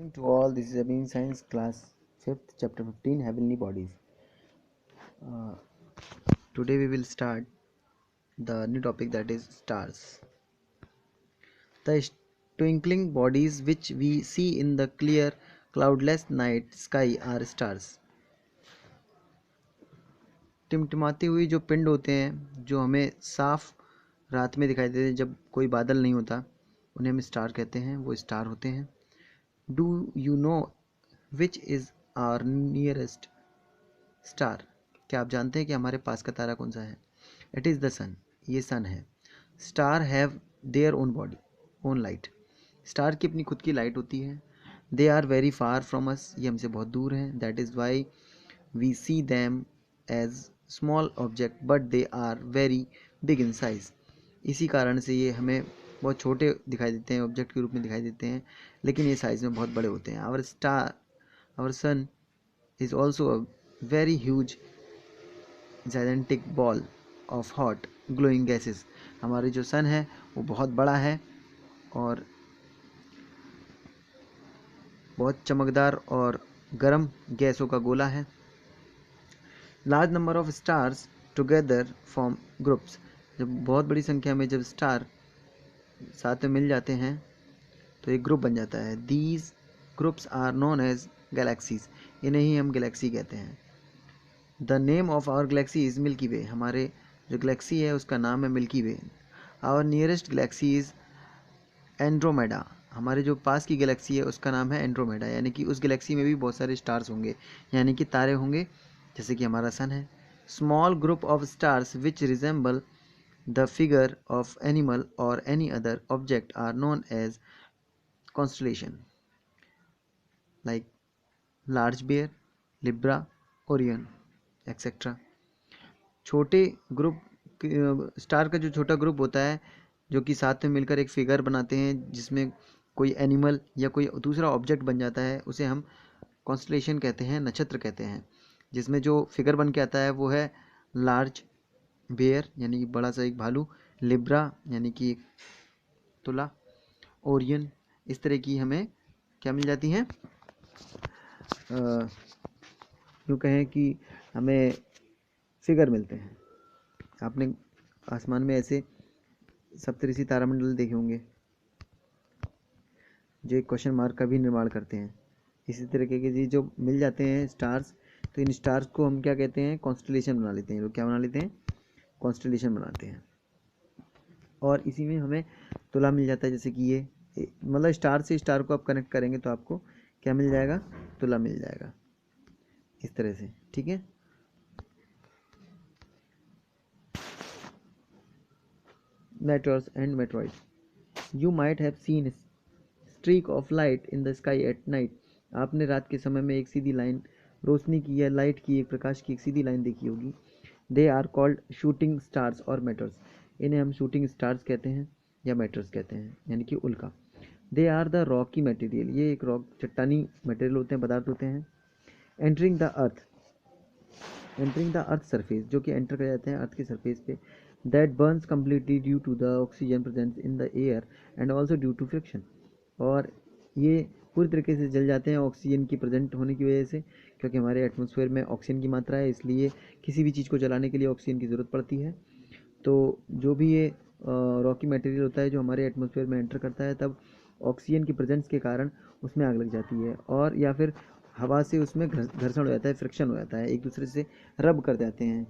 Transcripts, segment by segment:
morning to all. This is Abhin Science class 5th, chapter 15, Heavenly Bodies. Today we will start the new topic, that is stars. The twinkling bodies which we see in the clear cloudless night sky are stars. टिमटिमाती हुई जो पिंड होते हैं, जो हमें साफ रात में दिखाई देते हैं जब कोई बादल नहीं होता, उन्हें हम स्टार कहते हैं. वो स्टार होते हैं. Do you know which is our nearest star? क्या आप जानते हैं कि हमारे पास का तारा कौन सा है? It is the sun. ये सन है. Star have their own body, own light. Star की अपनी खुद की लाइट होती है. They are very far from us. ये हमसे बहुत दूर हैं. That is why we see them as small object but they are very big in size. इसी कारण से ये हमें बहुत छोटे दिखाई देते हैं, ऑब्जेक्ट के रूप में दिखाई देते हैं, लेकिन ये साइज़ में बहुत बड़े होते हैं. Our star, our sun is also a very huge gigantic ball of hot glowing gases. हमारी जो सन है वो बहुत बड़ा है और बहुत चमकदार और गर्म गैसों का गोला है. Large number of stars together form groups. जब बहुत बड़ी संख्या में जब स्टार साथ में मिल जाते हैं तो एक ग्रुप बन जाता है. These groups are known as galaxies. इन्हें ही हम गैलेक्सी कहते हैं. The name of our galaxy is Milky Way. हमारे जो गैलेक्सी है उसका नाम है Milky Way. Our nearest galaxy is Andromeda. हमारे जो पास की गैलेक्सी है उसका नाम है एंड्रोमेडा, यानी कि उस गैलेक्सी में भी बहुत सारे स्टार्स होंगे, यानी कि तारे होंगे, जैसे कि हमारा सन है. Small group of stars which resemble the figure of animal और any other object are known as constellation, like large bear, Libra, Orion etcetera. छोटे ग्रुप, स्टार का जो छोटा ग्रुप होता है जो कि साथ में मिलकर एक फिगर बनाते हैं जिसमें कोई एनिमल या कोई दूसरा ऑब्जेक्ट बन जाता है, उसे हम कॉन्स्टलेशन कहते हैं, नक्षत्र कहते हैं. जिसमें जो फिगर बन के आता है वो है लार्ज बेयर यानी कि बड़ा सा एक भालू, लिब्रा यानी कि एक तुला, ओरियन. इस तरह की हमें क्या मिल जाती हैं, यूँ कहें कि हमें फिगर मिलते हैं. आपने आसमान में ऐसे सप्तऋषि तारामंडल देखे होंगे जो एक क्वेश्चन मार्क का भी निर्माण करते हैं. इसी तरीके के जो मिल जाते हैं स्टार्स, तो इन स्टार्स को हम क्या कहते हैं, कॉन्स्टलेशन बना लेते हैं. लोग क्या बना लेते हैं, कॉन्स्टलेशन बनाते हैं. और इसी में हमें तुला मिल जाता है, जैसे कि ये मतलब स्टार से स्टार को आप कनेक्ट करेंगे तो आपको क्या मिल जाएगा, तुला मिल जाएगा. इस तरह से, ठीक है. Meteors and meteoroids. You might have seen a streak of light in the sky at night. आपने रात के समय में एक सीधी लाइन, रोशनी की या लाइट की, एक प्रकाश की एक सीधी लाइन देखी होगी. They are called shooting stars और meteors. इन्हें हम शूटिंग स्टार्स कहते हैं या मेटर्स कहते हैं, यानी कि उल्का. They are the rocky material. ये एक रॉक, चट्टानी मटेरियल होते हैं, पदार्थ होते हैं. Entering the earth, entering the earth surface, जो कि एंटर कर जाते हैं अर्थ की सरफेस पे. That burns completely due to the oxygen presence in the air and also due to friction. और ये पूरी तरीके से जल जाते हैं ऑक्सीजन की प्रेजेंट होने की वजह से, क्योंकि हमारे एटमॉस्फेयर में ऑक्सीजन की मात्रा है, इसलिए किसी भी चीज़ को जलाने के लिए ऑक्सीजन की ज़रूरत पड़ती है. तो जो भी ये रॉकी मटेरियल होता है जो हमारे एटमॉस्फेयर में एंटर करता है, तब ऑक्सीजन की प्रेजेंस के कारण उसमें आग लग जाती है, और या फिर हवा से उसमें घर्षण हो जाता है, फ्रिक्शन हो जाता है, एक दूसरे से रब कर जाते हैं,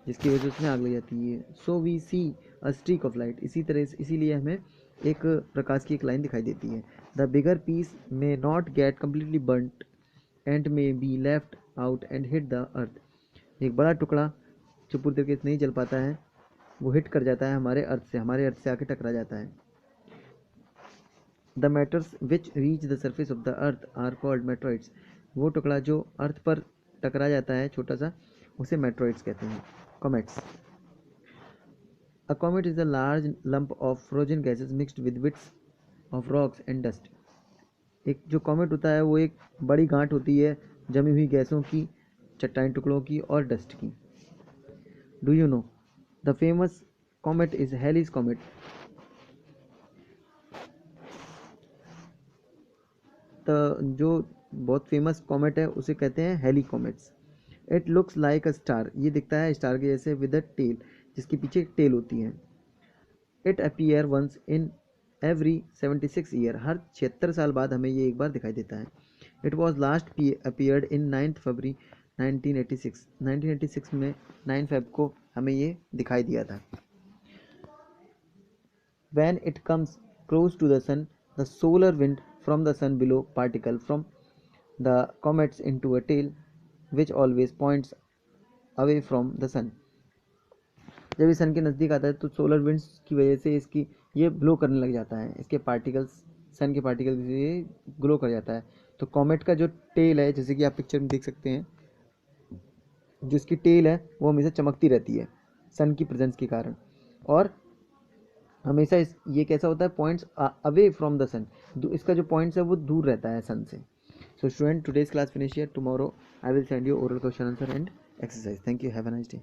जिसकी वजह से उसमें आग लग जाती है. So we see a streak of light. इसी तरह से, इसीलिए हमें एक प्रकाश की एक लाइन दिखाई देती है. The bigger piece may not get completely burnt and may be left out and hit the earth. एक बड़ा टुकड़ा जो पूरी तरीके से नहीं जल पाता है वो हिट कर जाता है हमारे अर्थ से आके टकरा जाता है. The matters which reach the surface of the earth are called meteoroids. वो टुकड़ा जो अर्थ पर टकरा जाता है छोटा सा, उसे मेट्रॉइड्स कहते हैं. Comets. A comet is a large lump of frozen gases mixed with bits of rocks and dust. एक जो कॉमेट होता है वो एक बड़ी गांठ होती है जमी हुई गैसों की, चट्टानी टुकड़ों की और डस्ट की. Do you know the famous comet is Halley's comet. जो बहुत फेमस कॉमेट है उसे कहते हैं Halley comets. It looks like a star, ये दिखता है स्टार के जैसे, विद अ टेल, जिसके पीछे एक टेल होती है। It appear once in every 76 year, हर 76 साल बाद हमें ये एक बार दिखाई देता है। It was last appeared in 9 फरवरी 1986, 1986 में 9 फेब को हमें ये दिखाई दिया था। When it comes close to the sun, the solar wind from the sun below particle from the comets into a tail which always points away from the sun। जब ये सन के नज़दीक आता है तो सोलर विंड्स की वजह से इसकी ये ग्लो करने लग जाता है, इसके पार्टिकल्स, सन के पार्टिकल्स से ये ग्लो कर जाता है। तो कॉमेट का जो टेल है, जैसे कि आप पिक्चर में देख सकते हैं, जो इसकी टेल है वो हमेशा चमकती रहती है सन की प्रेजेंस के कारण। और हमेशा ये कैसा होता है, पॉइंट्स अवे फ्रॉम द सन, इसका जो पॉइंट्स है वो दूर रहता है सन से। So student, today's class finish here, tomorrow I will send you oral question answer and exercise. Thank you, have a nice day.